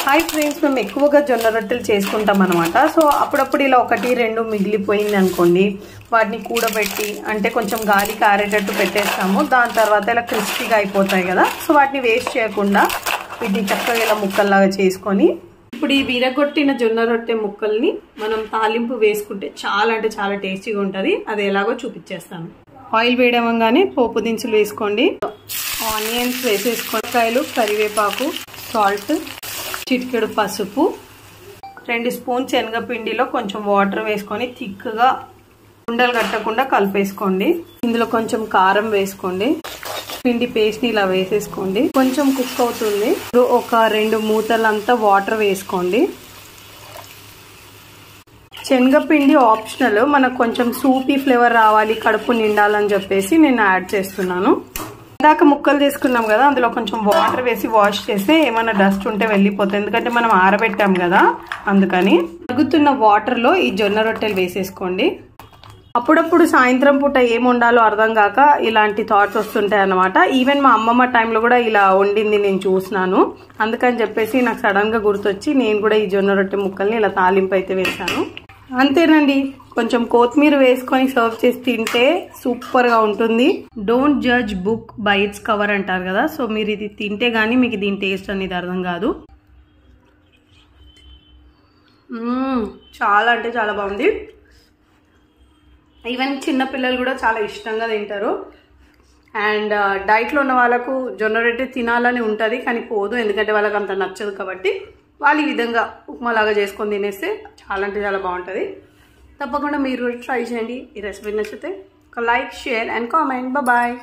Hi friends, మేము ఎక్కువగా జొన్న రొట్టెలు చేసుకుంటాం అనమాట. సో అప్పుడప్పుడు ఇలా 1-2 మిగిలిపోయింది అనుకోండి, వాటిని కూడబెట్టి అంటే కొంచెం గాలి కారేటట్టు పెట్టేస్తాము. దాని తర్వాత ఇలా క్రిస్పీగా అయిపోతాయి కదా. సో వాటిని వేస్ట్ చేయకుండా వీటిని చక్కగా ఇలా ముక్కల్లాగా చేసుకొని ఇప్పుడు ఈ విరగొట్టిన జొన్న రొట్టె ముక్కల్ని మనం తాలింపు వేసుకుంటే చాలా అంటే చాలా టేస్టీగా ఉంటుంది. అది ఎలాగో చూపించేస్తాను. ఆయిల్ వేయడంగానే పోపు దినుసులు వేసుకోండి. ఆనియన్స్ వేసేసుకోండి, కాయలు, కరివేపాకు, సాల్ట్, చిటికెడు పసుపు, 2 స్పూన్స్ శనగపిండిలో కొంచెం వాటర్ వేసుకొని థిక్గా ఉండలు కట్టకుండా కలిపేసుకోండి. ఇందులో కొంచెం కారం వేసుకోండి. పిండి పేస్ట్ ని ఇలా వేసేసుకోండి. కొంచెం కుక్ అవుతుంది. ఇప్పుడు ఒక 2 మూతలంతా వాటర్ వేసుకోండి. శనగపిండి ఆప్షనల్, మనకు కొంచెం సూపీ ఫ్లేవర్ రావాలి, కడుపు నిండాలని చెప్పేసి నేను యాడ్ చేస్తున్నాను. ఇందాక ముక్కలు తీసుకున్నాం కదా, అందులో కొంచెం వాటర్ వేసి వాష్ చేస్తే ఏమైనా డస్ట్ ఉంటే వెళ్ళిపోతుంది. ఎందుకంటే మనం ఆరబెట్టాం కదా, అందుకని. మరుగుతున్న వాటర్లో ఈ జొన్న రొట్టెలు వేసేసుకోండి. అప్పుడప్పుడు సాయంత్రం పూట ఏం వండాలో అర్థం కాక ఇలాంటి థాట్స్ వస్తుంటాయి అన్నమాట. ఈవెన్ మా అమ్మమ్మ టైంలో కూడా ఇలా వండింది నేను చూసినాను. అందుకని చెప్పేసి నాకు సడన్ గా గుర్తొచ్చి నేను కూడా ఈ జొన్న రొట్టె ముక్కల్ని ఇలా తాలింపు అయితే వేసాను. అంతేనండి, కొంచెం కొత్తిమీర వేసుకొని సర్వ్ చేసి తింటే సూపర్ గా ఉంటుంది. Don't judge book by its cover అంటారు కదా. సో మీరు ఇది తింటే గానీ మీకు దీని టేస్ట్ అనేది అర్థం కాదు. చాలా అంటే చాలా బాగుంది. ఈవెన్ చిన్న పిల్లలు కూడా చాలా ఇష్టంగా తింటారు. అండ్ డైట్లో ఉన్న వాళ్ళకు జొన్న రొట్టె తినాలని ఉంటుంది కానీ పోదు, ఎందుకంటే వాళ్ళకి అంత నచ్చదు. కాబట్టి వాళ్ళు ఈ విధంగా ఉప్మా లాగా చేసుకొని తినేస్తే చాలా అంటే చాలా బాగుంటుంది. తప్పకుండా మీరు ట్రై చేయండి. ఈ రెసిపీ నచ్చితే ఒక like, share and comment. Bye.